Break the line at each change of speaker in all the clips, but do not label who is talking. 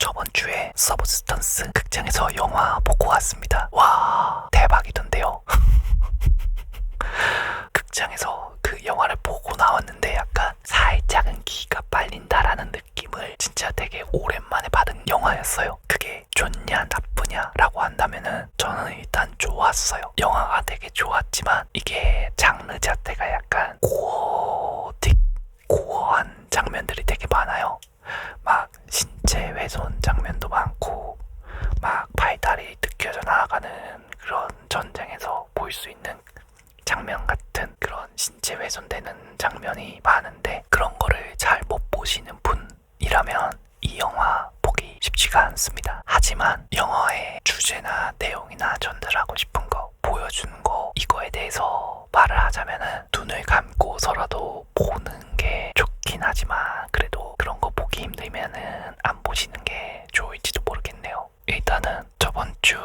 저번 주에 서브스턴스 극장에서 영화 보고 왔습니다. 와, 대박이던데요. 극장에서 그 영화를 보고 나왔는데 약간 살짝은 기가 빨린다라는 느낌을 진짜 되게 오랜만에 받은 영화였어요. 그게 좋냐 나쁘냐 라고 한다면은 저는 일단 좋았어요. 영화가 되게 좋았지만 이게 장르 자체가 약간 고어한 장면들이 되게 많아요. 막 신체 훼손 장면도 많고 막 팔다리 뜯겨져 나가는 그런 전쟁에서 볼 수 있는 장면 같은 그런 신체 훼손되는 장면이 많은데 그런 거를 잘 못 보시는 분이라면 이 영화 보기 쉽지가 않습니다. 하지만 영화의 주제나 내용이나 전달하고 싶은 거 보여주는 거 이거에 대해서 말을 하자면은 눈을 감고서라도 보는 게 좋긴 하지만 그래도 그런 거 보기 힘들면은 안 보시는 게 좋을지도 모르겠네요. 일단은 저번 주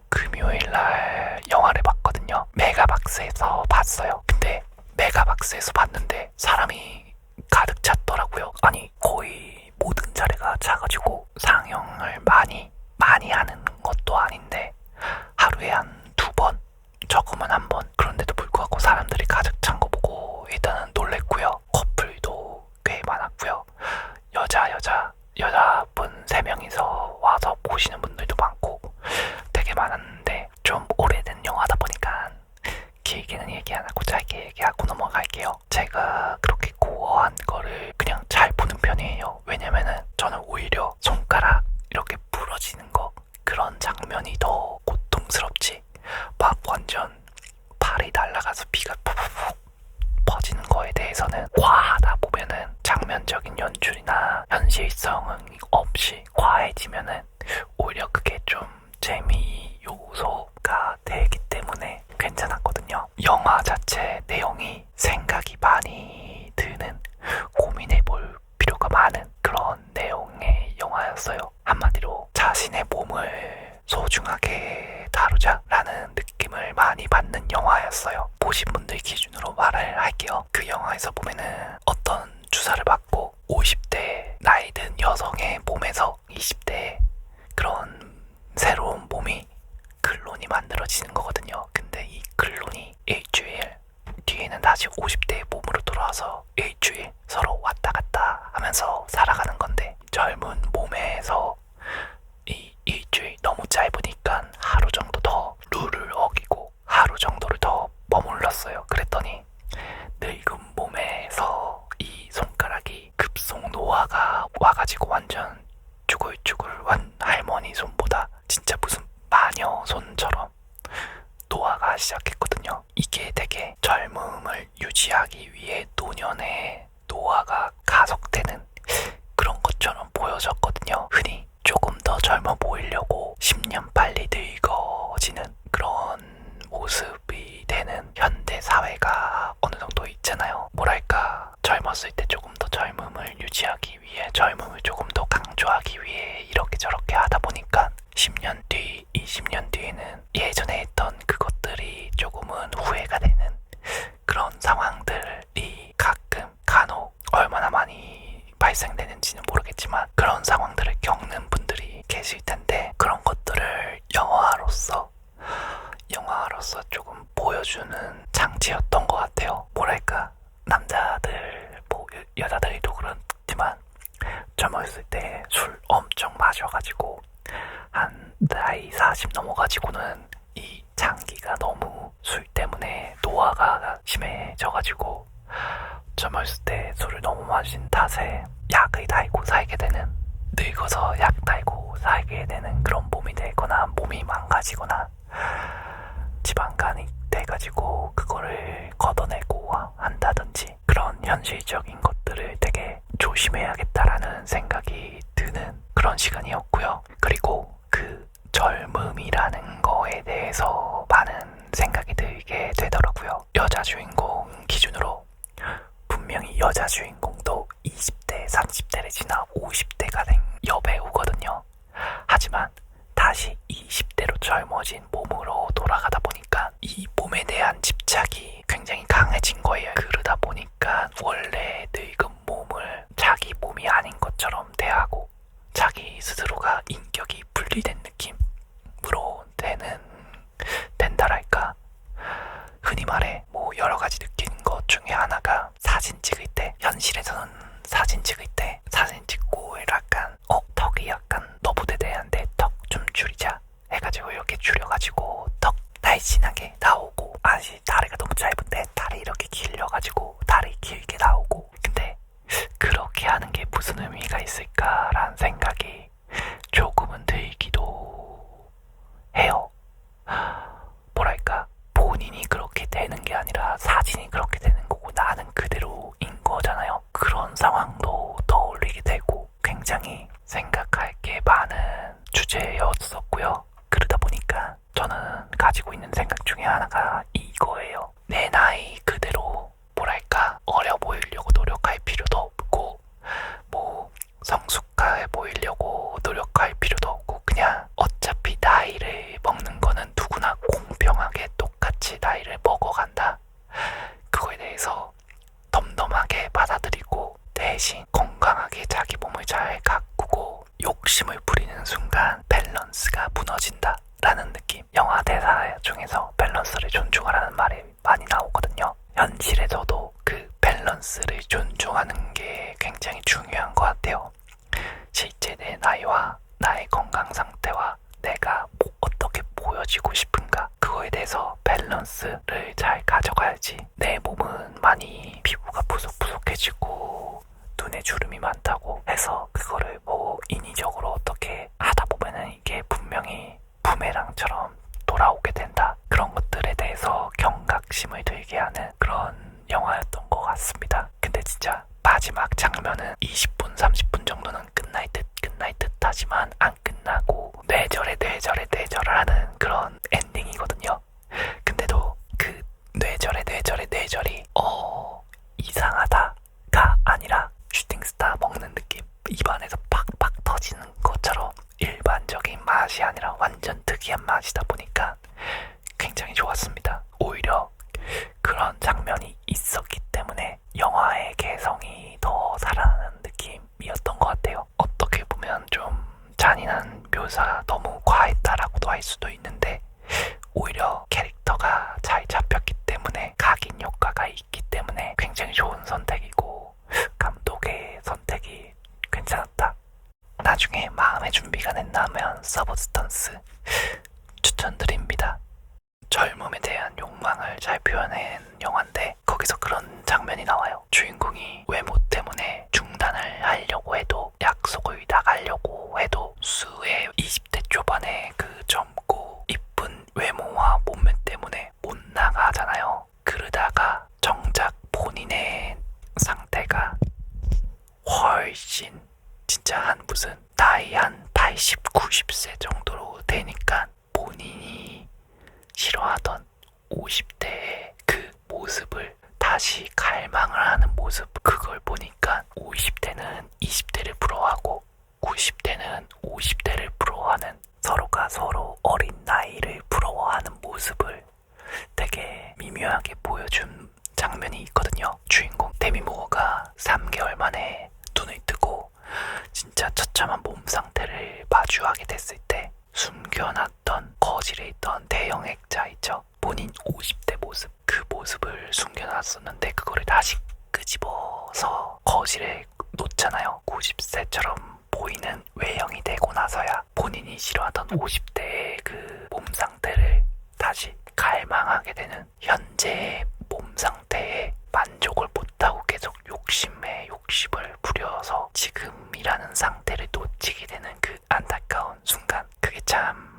금요일 날 영화를 봤거든요. 메가박스에서 봤어요. 근데 메가박스에서 봤는데 사람이 가득 찼더라고요. 아니 거의 모든 자리가 차가지고 상영을 많이 하는 것도 아닌데 하루에 한 2번 적으면 1번 그런데도 불구하고 사람들이 가득 찬 거 보고 일단은 놀랬고요. 커플도 꽤 많았고요. 여자분 3명이서 와서 보시는 분들도 많고 되게 많았는데 좀 오래된 영화다 보니까 길게는 얘기 안 하고 짧게 얘기하고 넘어갈게요. 제가 그렇게 고어한 거를 그냥 잘 보는 편이에요. 왜냐면은 저는 오히려 손가락 이렇게 부러지는 거 그런 장면이 더 고통스럽지 막 완전 팔이 날아가서 피가 푹푹 퍼지는 거에 대해서는 과하다 보면은 장면적인 연출이나 현실성은 없이 과해지면은 오히려 그게 좀 재미 요소가 되기 때문에 괜찮았거든요. 영화 자체 내용이 생각이 많이 드는 고민해볼 필요가 많은 그런 내용의 영화였어요. 한마디로 자신의 몸을 소중하게 다루자라는 느낌을 많이 받는 영화였어요. 보신 분들 기준으로 말을 할게요. 그 영화에서 보면은 어떤 주사를 맞고 50대 나이 든 여성의 몸에서 20대 그런 새로운 몸이 클론이 만들어지는 거거든요. 근데 이 클론이 일주일 뒤에는 다시 50대의 몸으로 돌아와서 일주일 서로 왔다 갔다 하면서 살아가는 건데 젊은 몸에서 이 일주일 너무 짧으니까 하루 정도 더 룰을 어기고 하루 정도를 더 머물렀어요. 그랬더니 늙은 몸에서 이 손가락이 급속 노화가 와가지고 완전 쭈글쭈글 할머니 손보다 진짜 무슨 마녀 손처럼 노화가 시작했거든요. 이게 되게 젊음을 유지하기 위해 노년에 노화가 가속되는 그런 것처럼 보여졌거든요. 흔히 조금 더 젊어 보이려고 10년 빨리 늙어지는 그런 모습이 되는 현대 사회가 어느 정도 있잖아요. 뭐랄까 젊었을 때 조금 더 젊음을 유지하기 위해 젊음을 조금 더 강조하기 위해 이렇게 저렇게 하다 보니까 10년 뒤, 20년 뒤에는 예전에 했던 그것들이 조금은 후회가 되는 그런 상황들이 가끔 간혹 얼마나 많이 발생되는지는 모르겠지만 그런 상황들을 겪는 분들이 계실 텐데 그런 것들을 영화로서 조금 보여주는 장치였던 것 같아요. 뭐랄까 남자들 뭐 여자들도 그렇지만 젊었을 때 술 엄청 마셔가지고 한 나이 40 넘어가지고는 이 장기가 너무 술 때문에 노화가 심해져가지고 젊었을 때 술을 너무 마신 탓에 약을 달고 살게 되는 늙어서 약 달고 살게 되는 그런 몸이 되거나 몸이 망가지거나 지방간이 돼가지고 그거를 걷어내고 한다든지 그런 현실적인 것들을 되게 조심해야겠다라는 생각이 드는 그런 시간이었고요. 그리고 그 젊음이라는 거에 대해서 많은 생각이 들게 되더라고요. 여자 주인공 기준으로 분명히 여자 주인공도 20대, 30대를 지나 50대가 된 여배우거든요. 하지만 다시 20대로 젊어진 몸으로 돌아가다 보니까 이 몸에 대한 집착이 굉장히 강해진 거예요. 그러다 보니까 원래 늙은 몸을 자기 몸이 아닌 것처럼 대하고 자기 스스로가 서로가 인격이 분리된 느낌으로 된다랄까. 흔히 말해 뭐 여러 가지 느끼는 것 중에 하나가 사진 찍을 때, 현실에서는 사진 찍을 때 사진 찍고 약간 턱이 약간 너부대대한데 턱 좀 줄이자 해가지고 이렇게 줄여가지고 턱 날씬하게 나오고, 아니 다리가 너무 짧은데 다리 이렇게 길려가지고 다리 길게 나오고. 근데 그렇게 하는 게 무슨 의미가 있을까라는 생각이 조금은 들기도 해요. 뭐랄까, 본인이 그렇게 되는 게 아니라 사진이 그렇게 되는 거고 나는 그대로인 거잖아요. 그런 상황도 떠올리게 되고 굉장히 생각할 게 많은 주제였었고요. 그러다 보니까 저는 가지고 있는 생각 중에 하나가 이거예요. 내 나이 그대로 뭐랄까 어려 보이려고 노력할 필요도 없고, 뭐 성숙해 보이려고 노력할 필요도 없고, 그냥 어차피 나이를 먹는 거는 누구나 공평하게 똑같이 나이를 먹어간다. 그거에 대해서 덤덤하게 받아들이고 대신 건강하게 자기 몸을 잘 가꾸고 욕심을 부리는 순간 밸런스가 무너진다 라는 느낌. 영화 대사 중에서 밸런스를 존중하라는 말이 많이 나오거든요. 현실에서도 그 밸런스를 존중하는 게 굉장히 중요한 것 같아요. 실제 내 나이와 나의 건강 상태와 내가 어떻게 보여지고 싶은가, 그거에 대해서 밸런스를 잘 가져가야지. 내 몸은 많이 피부가 푸석푸석해지고 눈에 주름이 많다고 해서 그거를 뭐 인위적으로 어떻게 하다 보면은 이게 분명히 부메랑처럼 돌아오게 된다. 그런 것들에 대해서 경각심을 들게 하는 그런 영화였던 것 같습니다. 근데 진짜 마지막 장면은 20분, 30분 정도는 끝날 듯 하지만 안 끝나고 뇌절을 하는 그런 엔딩이거든요. 근데도 그 뇌절이 이상하다가 아니라 슈팅스타 먹는 느낌, 입안에서 팍팍 터지는 것처럼 일반적인 맛이 아니라 완전 특이한 맛이다 보니까 굉장히 좋았습니다. 오히려 그런 장면이 있었기 때문에 영화의 개성이 더 살아나는 느낌이었던 것 같아요. 어떻게 보면 좀 잔인한 묘사 너무 과했다라고도 할 수도 있는데, 오히려 캐릭터가 잘 잡혔기 때문에, 각인 효과가 있기 때문에 굉장히 좋은 선택이고 감독의 선택이 괜찮았다. 나중에 마음의 준비가 된다면 서브스턴스 추천드립니다. 젊음에 대한 욕망을 잘 표현한 영화인데 거기서 그런 장면이 나와요. 주인공이 외모 때문에 중단을 하려고 해도, 약속을 나가려고 해도 수의 20대 초반의 그 젊고 이쁜 외모와 몸매 때문에 못 나가잖아요. 그러다가 정작 본인의 상태가 훨씬 진짜 한 무슨 나이 한 80, 90세 정도로 되니까 본인이 싫어하던 50대의 그 모습을 다시 갈망을 하는 모습, 그걸 보니까 50대는 20대를 부러워하고 90대는 50대를 부러워하는, 서로가 서로 어린 나이를 부러워하는 모습을 되게 미묘하게 보여준 장면이 있거든요. 주인공 데미 무어가 3개월 만에 눈을 뜨고 진짜 처참한 몸 상태를 마주하게 됐을 때 숨겨놨던 거실에 있던 대형 액자 있죠. 본인 50대 모습, 그 모습을 숨겨놨었는데 그거를 다시 끄집어서 거실에 놓잖아요. 90세처럼 보이는 외형이 되고 나서야 본인이 싫어하던 50대의 그 몸 상태를 다시 갈망하게 되는, 현재의 몸 상태에 만족을 못하고 계속 욕심에 욕심을 부려서 지금이라는 상태를 놓치게 되는 그 안타까운 순간, 그게 참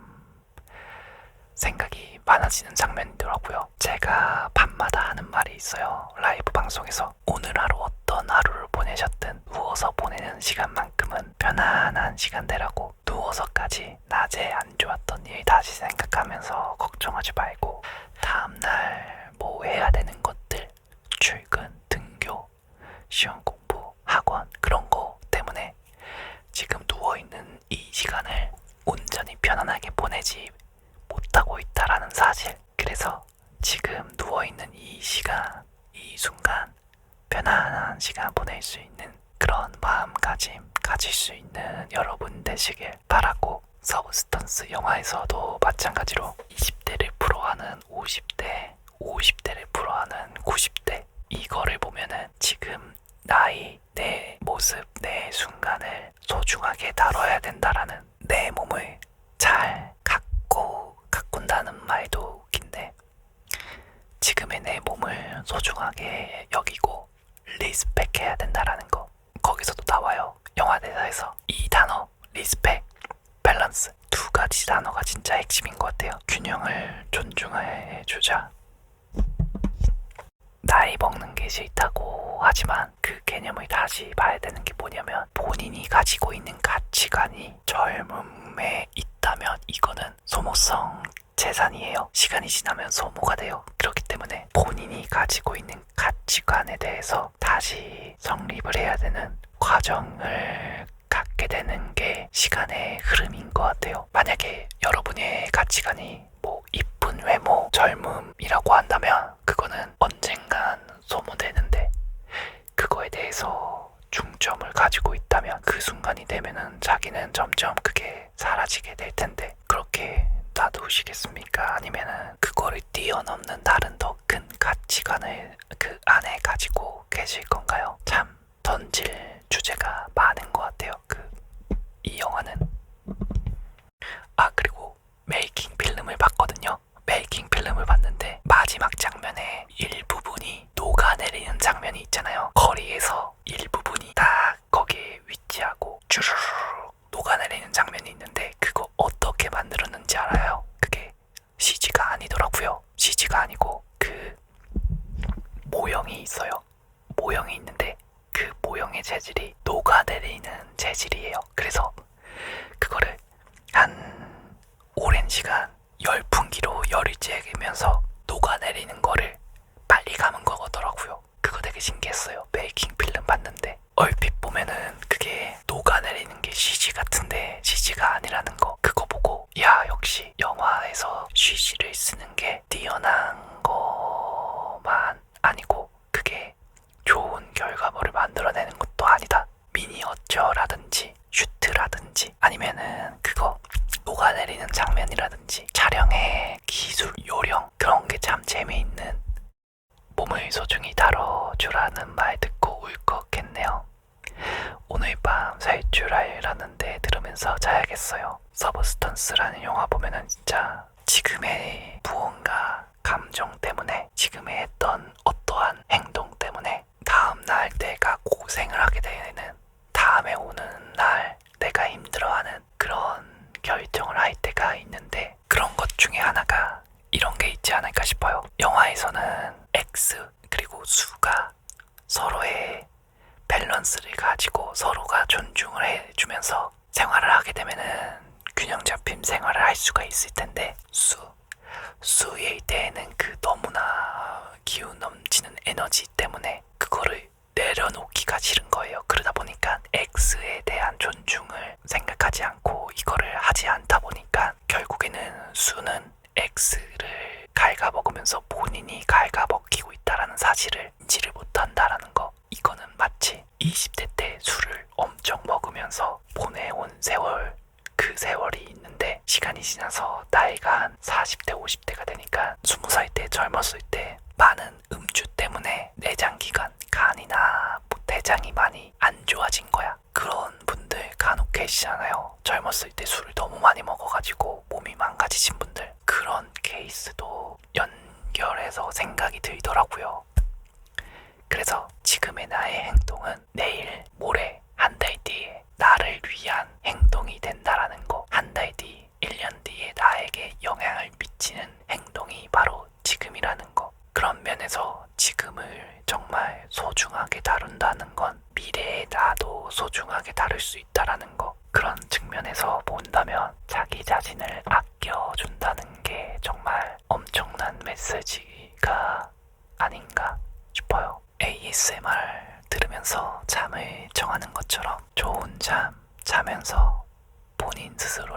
생각이 많아지는 장면이더라고요. 제가 밤마다 하는 말이 있어요. 라이브 방송에서 오늘 하루 어떤 하루를 보내셨든 누워서 보내는 시간만큼은 편안한 시간대라고. 누워서까지 낮에 안 좋았던 일 다시 생각하면서 걱정하지 말고 다음날 뭐 해야 되는 것들, 출근, 등교, 시험 공부, 학원, 그런 거 때문에 지금 누워있는 이 시간을 온전히 편안하게 보내지 못하고 있다라는 사실. 그래서 지금 누워있는 이 시간, 이 순간 편안한 시간 보낼 수 있는 그런 그런 마음가짐 가질 수 있는 여러분 되시길 바라고, 서브스턴스 영화에서도 마찬가지로 20대를 풀어하는 50대, 50대를 풀어하는 90대, 이거를 보면은 지금 나이, 내 모습, 내 순간을 소중하게 다뤄야 된다라는, 내 몸을 잘 가꾼다는 말도 웃긴데, 지금의 내 몸을 소중하게 여기고 리스펙해야 된다라는 거, 거기서도 나와요. 영화 대사에서 이 단어 리스펙, 밸런스, 두 가지 단어가 진짜 핵심인 것 같아요. 균형을 존중해 주자. 나이 먹는 게 싫다고 하지만 그 개념을 다시 봐야 되는 게 뭐냐면, 본인이 가지고 있는 가치관이 젊음에 있다면 이거는 소모성 재산이에요. 시간이 지나면 소모가 돼요. 그렇기 때문에 본인이 가지고 있는 가치관에 대해서 다시 성립을 해야 되는 과정을 갖게 되는 게 시간의 흐름인 것 같아요. 만약에 여러분의 가치관이 뭐 이쁜 외모, 젊음이라고 한다면 그거는 언젠간 소모되는데, 그거에 대해서 중점을 가지고 있다면 그 순간이 되면은 자기는 점점 그게 사라지게 될 텐데, 그렇게 놔두시겠습니까? 아니면은 그거를 뛰어넘는 다른 더 큰 가치관을 그 안에 가지고 계실 건가요? 참 던질 주제가 많은 것 같아요. 이 영화는. 그리고 메이킹 필름을 봤거든요. 메이킹 필름을 봤는데 마지막 장면에 일부분이 녹아내리는 장면이 있잖아요. 거리에서 일부분이 딱 거기에 위치하고 쭈르르 녹아내리는 장면이 있는데, 그거 어떻게 만들었는지 알아요? 그게 CG가 아니더라고요. CG가 아니고 그 모형이 있어요. 모형이 있는데 그 모형의 재질이 녹아내리는 재질이에요. 그래서 그거를 한 오랜 시간 열풍기로 열이 쬐면서 녹아내리는 거를 빨리 감은 거더라고요. 그거 되게 신기했어요. 메이킹 필름 봤는데 얼핏 보면은 그게 녹아내리는 게 CG 같은데 CG가 아니라는 거, 그거 보고 야, 역시 영화에서 CG를 쓰는 게 뛰어난 거만 아니고 그게 좋은 결과물을 만들어내는 것도 아니다. 미니어처라든지 슈트라든지 아니면은 그거 녹아내리는 장면이라든지 촬영의 기술 요령, 그런 게 참 재미있는, 몸을 소중히 다뤄주라는 말 듣고 울컥했네요. 오늘 밤 살 줄 알았는데 들으면서 자야겠어요. 서브스턴스라는 영화 보면은 진짜 지금의 무언가 감정 때문에, 지금의 했던 어떠한 행동 때문에 다음날 내가 고생을 하게 되는, 다음에 오는 날 내가 힘들어하는 그런 결정을 할 때가 있는데, 그런 것 중에 하나가 이런 게 있지 않을까 싶어요. 영화에서는 X 그리고 수가 서로의 밸런스를 가지고 서로가 존중을 해주면서 생활을 하게 되면은 균형 잡힌 생활을 할 수가 있을 텐데, 수일 때에는 그 너무나 기운 넘치는 에너지 때문에 그거를 내려놓기가 싫은 거예요. 그러다 보니까 X에 대한 존중을 생각하지 않고 이거를 하지 않다 보니까 결국에는 수는 X를 갉아먹으면서 본인이 갉아먹히고 있다라는 사실을 인지를 못한다라는 거. 이거는 마치 20대 때 술을 엄청 먹으면서 보내온 세월, 그 세월이 있는데 시간이 지나서 나이가 한 40대 50대가 되니까 20살 때 젊었을 때 많은 음주 때문에 내장기관, 간이나 대장이 많이 안 좋아진 거야. 그런 분들 간혹 계시잖아요. 젊었을 때 술을 너무 많이 먹어가지고 몸이 망가지신 분들. 그런 케이스도 연결해서 생각이 들더라고요. 그래서 지금의 나의 행동은 내일, 모레, 한 달 뒤에 나를 위한 행동이 된다라는 거. 한 달 뒤, 1년 뒤에 나에게 영향을 미치는 행동이 바로 지금이라는 거. 그런 면에서 지금을 정말 소중하게 다룬다는 건 미래의 나도 소중하게 다룰 수 있다라는 거. 그런 측면에서 본다면 자기 자신을 아껴준다는 게 정말 엄청난 메시지가 아닌가 싶어요. ASMR 들으면서 잠을 청하는 것처럼 좋은 잠 자면서 본인 스스로